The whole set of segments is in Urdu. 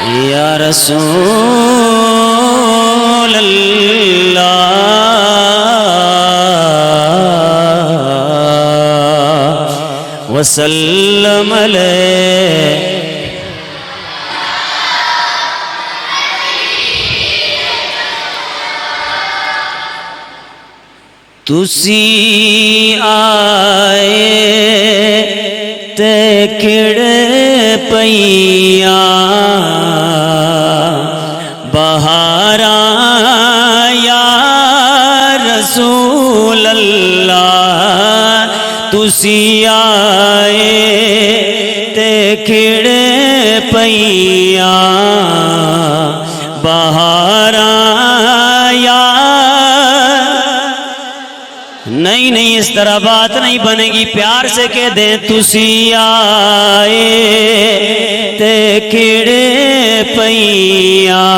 یا رسول اللہ وسلم علیہ. تسی آئے تے کھڑے پیاں بہاراں یا رسول اللہ. تسی آئے تے کھڑے پیاں بہاراں یا. نہیں اس طرح بات نہیں بنے گی، پیار سے کہہ دیں تسی آئے تے کھڑے پیاں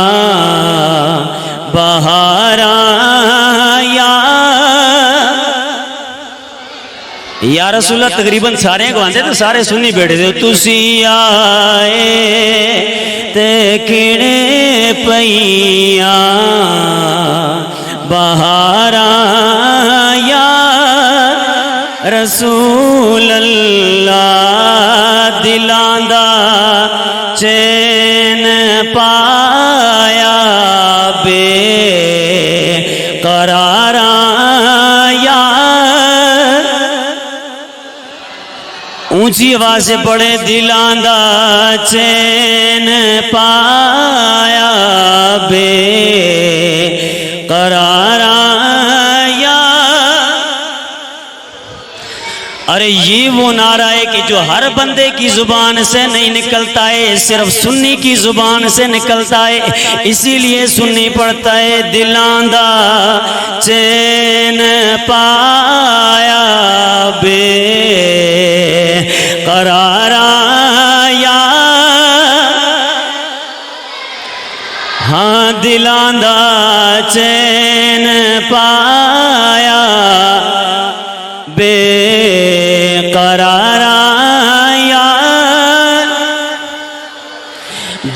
بہاراں یا رسول اللہ. تقریباً سارے کو آندے تو سارے سنی بیٹھے تھے. تسی آئے تے کھڑے پیاں بہاراں یا رسول اللہ. دلاں دا چین پایا بے قراراں یا. اونچی آواز سے پڑھے دلاں دا چین پایا بے قراراں یا. ارے یہ وہ نعرہ ہے کہ جو ہر بندے کی زبان سے نہیں نکلتا ہے، صرف سنی کی زبان سے نکلتا ہے. اسی لیے سنی پڑھتا ہے دلاں دا چین پایا بے قراراں یا. ہاں دلاں دا چین پایا بے قراراں یا.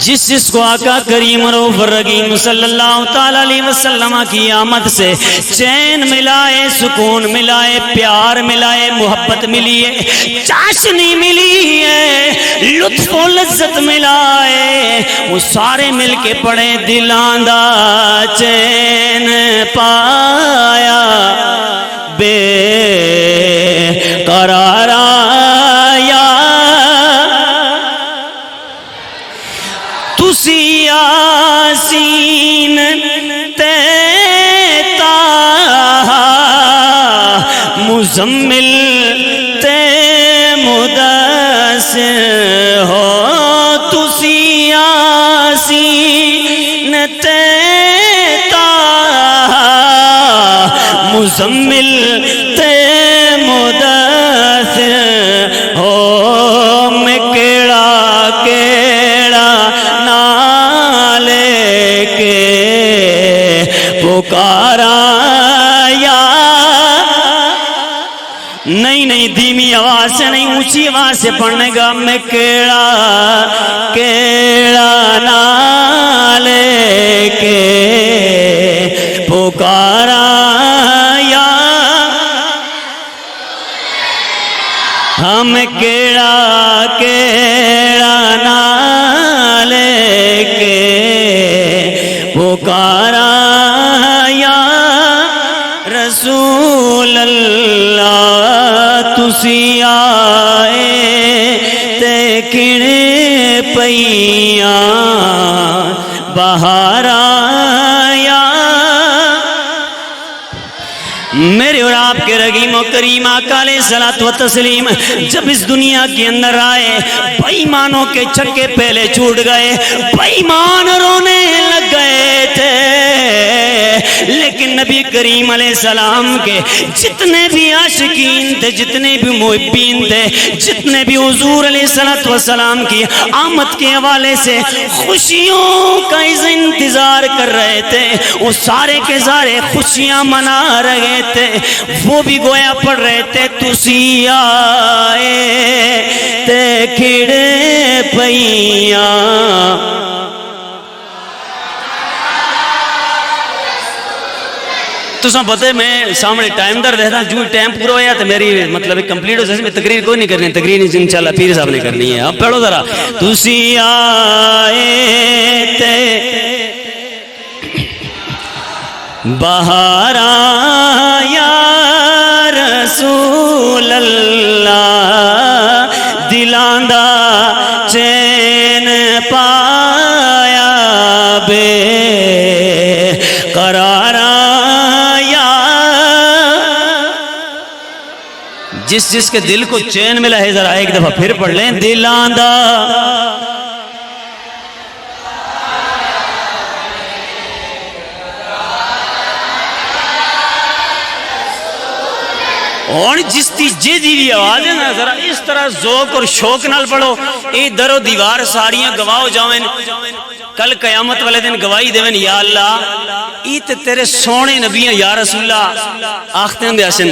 جس کو آقا کریم رؤوف الرحیم صلی اللہ تعالیٰ علیہ وسلم کی آمد سے چین ملائے، سکون ملائے، پیار ملائے، محبت ملی ہے، چاشنی ملی ہے، لطف و لذت ملائے، وہ سارے مل کے پڑھے دلاں دا چین پایا بے قراراں یا. تسی یاسین تے طٰہٰ مزمل تے مدثر ہو. تسی یاسین تے طٰہٰ مزمل تے مدثر ہو. میں کیڑا نالے کے پکاراں یا. نہیں دھیمی آواز سے نہیں، اونچی آواز سے پڑھنے گا. میں کیڑا نالے کے پکاراں یا. ہم کیڑا نالے کے پکاراں یا رسول اللہ. تسی آئے تے کھڑے پیاں بہاراں یا. میرے اور آپ کے رحیم و کریم آقا علیہ الصلوۃ والتسلیم جب اس دنیا کے اندر آئے، بے ایمانوں کے چھکے پہلے چھوٹ گئے، بے ایمان رونے لگ گئے تھے. لیکن نبی کریم علیہ السلام کے جتنے بھی عاشقین تھے، جتنے بھی محبین تھے، جتنے بھی حضور علیہ السلام کی آمد کے حوالے سے خوشیوں کا انتظار کر رہے تھے، وہ سارے کے سارے خوشیاں منا رہے تھے. وہ بھی گویا پڑھ رہے تھے تسی آئے تے کھڑے پیاں تساں پتہ ہے میں سامنے ٹائم در رہتا جو ٹائم پورا ہویا تو میری مطلب کمپلیٹ ہو جائے میں تقریر کوئی نہیں کرنی تقریر انشاءاللہ پیر صاحب نے کرنی ہے اب پڑھو ذرا تسی آئے تے بہار یا رسول اللہ دلان دا چین پایا بے قرار یا جس کے دل کو چین ملا ہے ذرا ایک دفعہ پھر پڑھ لیں دلان دا اور جس دی جے دیوی آواز ہے نا ذرا اس طرح ذوق اور شوق نال پڑھو اے در و دیوار ساڑیاں گواہ جاویں کل قیامت والے دن گواہی دیویں یا اللہ ای تے تیرے سونے نبی ہیں یا رسول اللہ آختے ہیں دیاسن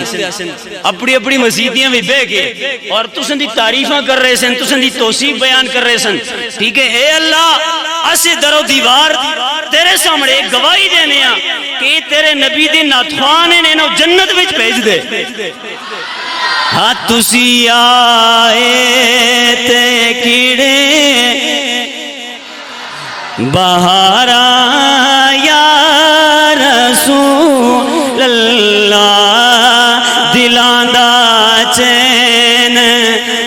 اپنی اپنی مسیدیاں بھی بے کے اور تسن دی تعریفاں کر رہے سن تسن دی توصیف بیان کر رہے سن ٹھیک ہے اے اللہ اسے در و دیوار تیرے سامنے ایک گواہی دینے ہیں کہ تیرے نبی دے ناتخوانے نے جنت وچ بھیج دے ہاں تسی آئے تے کیڑے بہارا یا رسول اللہ دلان دا چین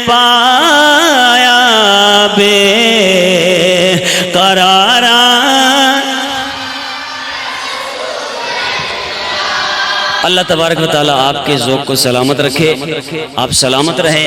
پایا بے قرارا اللہ تبارک و تعالیٰ آپ کے ذوق کو سلامت رکھے آپ سلامت رہے